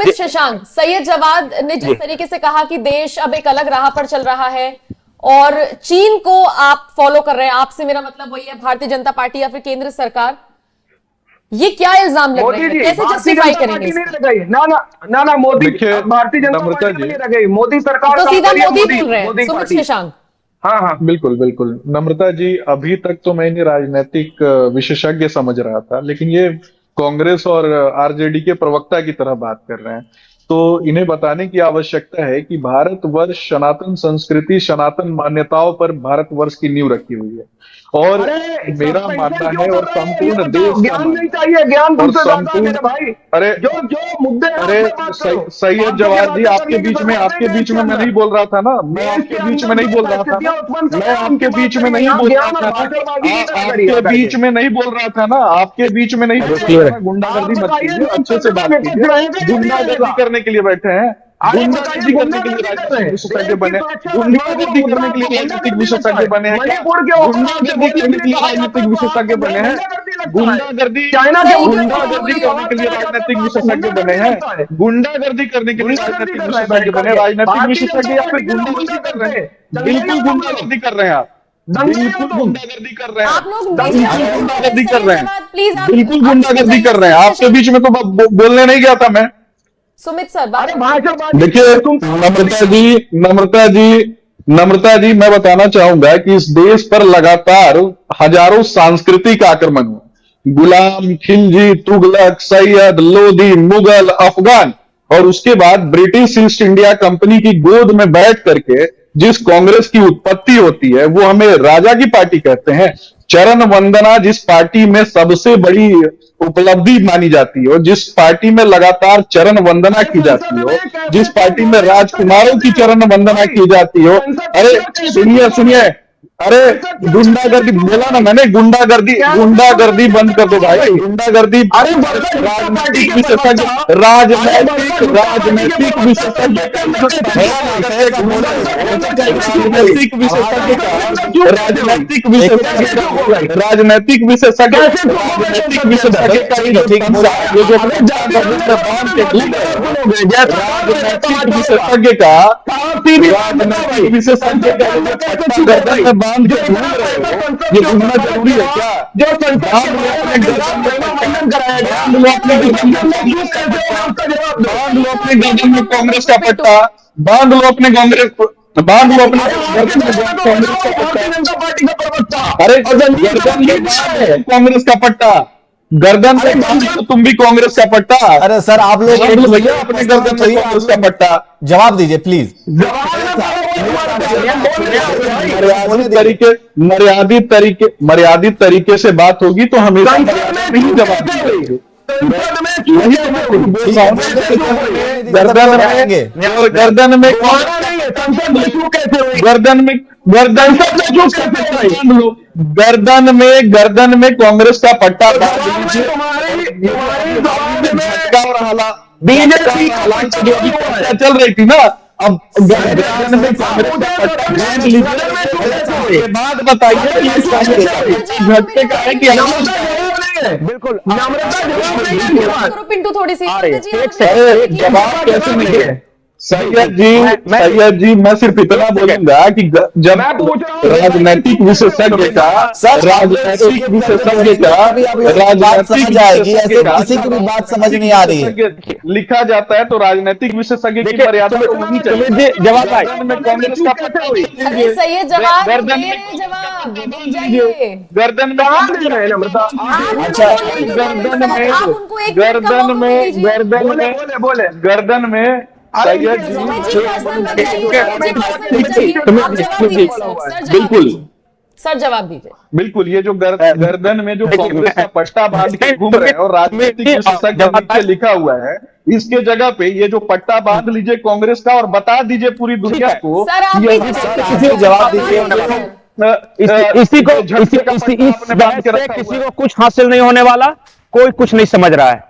सुमित शशांक, सैयद जवाद ने जिस तरीके से कहा कि देश अब एक अलग राह पर चल रहा है और चीन को आप फॉलो कर रहे हैं, आपसे मेरा मतलब वही है भारतीय जनता पार्टी या फिर केंद्र सरकार, ये क्या इल्जाम लग रहे हैं, कैसे जस्टिफाई करेंगे? ना मोदी भारतीय जनता पार्टी नहीं रह गई, मोदी सरकार तो सीधा मोदी बोल रहे हैं सुमित शशांक। हाँ, बिल्कुल बिल्कुल नम्रता जी, अभी तक तो मैं इन्हें राजनीतिक विशेषज्ञ समझ रहा था, लेकिन ये कांग्रेस और आरजेडी के प्रवक्ता की तरह बात कर रहे हैं। तो इन्हें बताने की आवश्यकता है कि भारतवर्ष सनातन संस्कृति, सनातन मान्यताओं पर भारतवर्ष की नींव रखी हुई है और मेरा मानना है और संपूर्ण देश ज्ञान नहीं चाहिए, ज्ञान संपूर्ण भाई। अरे जो मुद्दे, अरे सैयद जवाद जी, आपके बीच में मैं नहीं बोल रहा था ना, मैं आपके बीच में नहीं बोल रहा था ना, मैं आपके बीच में नहीं बोल रहा था ना, आपके बीच में नहीं बोल रहा था ना, आपके बीच में नहीं बोल रहा था। गुंडागर्दी मत कीजिए, अच्छे से बात कीजिए। गुंडागर्दी करने के लिए बैठे हैं, गुंडागर्दी करने के लिए राजनीतिक विशेषज्ञ बने, गुंडागर्दी करने के लिए राजनीतिक विशेषज्ञ बने हैं क्या? गुंडागर्दी करने के लिए राजनीतिक विशेषज्ञ बने हैं, गुंडागर्दी करने के लिए राजनीतिक विशेषज्ञ बने हैं, गुंडागर्दी करने के लिए राजनीतिक विशेषज्ञ बने, राजनीतिक विशेषज्ञ या फिर गुंडागर्दी कर रहे हैं? बिल्कुल गुंडागर्दी कर रहे हैं आप, बिल्कुल गुंडागर्दी कर रहे हैं, गुंडागर्दी कर रहे हैं, बिल्कुल गुंडागर्दी कर रहे हैं। आपके बीच में तो बोलने नहीं गया था मैं। सुमित सर, देखिए नम्रता जी, मैं बताना चाहूंगा कि इस देश पर लगातार हजारों सांस्कृतिक आक्रमण हुए। गुलाम, खिलजी, तुगलक, सैयद, लोधी, मुगल, अफगान और उसके बाद ब्रिटिश ईस्ट इंडिया कंपनी की गोद में बैठ करके जिस कांग्रेस की उत्पत्ति होती है वो हमें राजा की पार्टी कहते हैं। चरण वंदना जिस पार्टी में सबसे बड़ी उपलब्धि मानी जाती हो, जिस पार्टी में लगातार चरण वंदना की जाती हो, जिस पार्टी में राजकुमारों की चरण वंदना की जाती हो। अरे सुनिए, अरे गुंडागर्दी बोला ना मैंने, गुंडागर्दी बंद कर दो भाई, गुंडागर्दी। राजनीतिक विशेषज्ञ, राजनैतिक विशेषज्ञ, राजनैतिक विशेषज्ञ बांध के घूम रहे हो, ये घूमना जरूरी है क्या? जो बांध लो अपने गर्दन में कांग्रेस का पट्टा, बांध लो अपने कांग्रेस का पट्टा। अरे गर्दन में कांग्रेस का पट्टा, गर्दन में तुम भी कांग्रेस का पट्टा। अरे सर, आप लोग भैया अपने गर्दन में कांग्रेस का पट्टा। जवाब दीजिए प्लीज। मर्यादित तरीके से बात होगी तो हमेशा नहीं जवाब देंगे। गर्दन में कांग्रेस का पट्टा बीजेपी चल रही थी ना, अब गर्दन में बात बताइए झटके का है कि बिल्कुल पिंटू थोड़ी सी जवाब कैसे मिले? सैयद जी, मैं सिर्फ इतना बोलूंगा कि जब राजनीतिक विशेषज्ञ का किसी की भी बात समझ नहीं आ रही है लिखा जाता है तो राजनीतिक विशेषज्ञ की मर्यादा होनी चाहिए। जवाब कांग्रेस का पट्टा हुई गर्दन में बिल्कुल सर जवाब दीजिए। बिल्कुल, ये जो गर्दन में जो कांग्रेस का पट्टा बांध के घूम रहे हैं और राजनीतिक विशेषज्ञ नीचे लिखा हुआ है, इसके जगह पे ये जो पट्टा बांध लीजिए कांग्रेस का और बता दीजिए पूरी दुनिया को। जवाब दीजिए। इसी किसी को कुछ हासिल नहीं होने वाला, कोई कुछ नहीं समझ रहा है।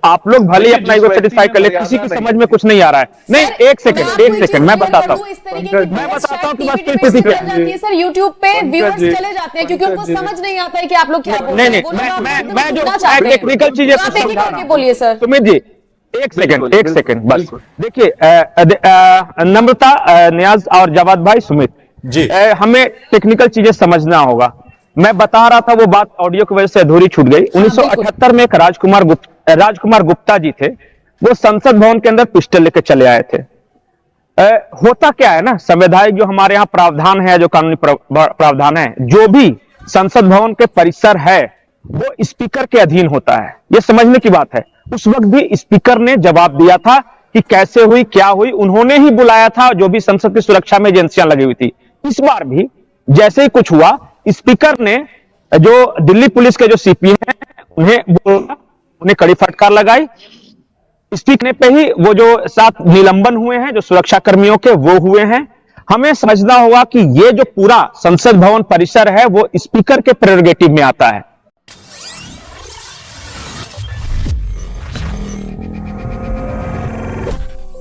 आप लोग भले ही अपना ईगो सेटिस्फाई कर ले, किसी की समझ में कुछ नहीं आ रहा है। नहीं, एक सेकंड मैं बताता हूँ कि सर यूट्यूब पे व्यूअर्स चले जाते हैं क्योंकि उनको समझ नहीं आता है कि आप लोग क्या बोल रहे हैं। मैं जो टेक्निकल चीजें बोलिए सर। सुमित जी, एक सेकंड बस बिल्कुल। देखिए नम्रता, नियाज और जवाद भाई, सुमित जी। हमें टेक्निकल चीजें समझना होगा। मैं बता रहा था, वो बात ऑडियो की वजह से अधूरी छूट गई। 1978 में एक राजकुमार गुप्ता जी थे, वो संसद भवन के अंदर पिस्टल लेके चले आए थे। होता क्या है ना, संवैधानिक जो हमारे यहाँ प्रावधान है, जो कानूनी प्रावधान है, जो भी संसद भवन के परिसर है वो स्पीकर के अधीन होता है, ये समझने की बात है। उस वक्त भी स्पीकर ने जवाब दिया था कि कैसे हुई, क्या हुई, उन्होंने ही बुलाया था, जो भी संसद की सुरक्षा में एजेंसियां लगी हुई थी। इस बार भी जैसे ही कुछ हुआ, स्पीकर ने जो दिल्ली पुलिस के जो सीपी हैं उन्हें बोला, उन्हें कड़ी फटकार लगाई। स्पीकर ने पे ही वो जो 7 निलंबन हुए हैं जो सुरक्षा कर्मियों के, वो हुए हैं। हमें समझना होगा कि ये जो पूरा संसद भवन परिसर है वो स्पीकर के प्रेरोगेटिव में आता है।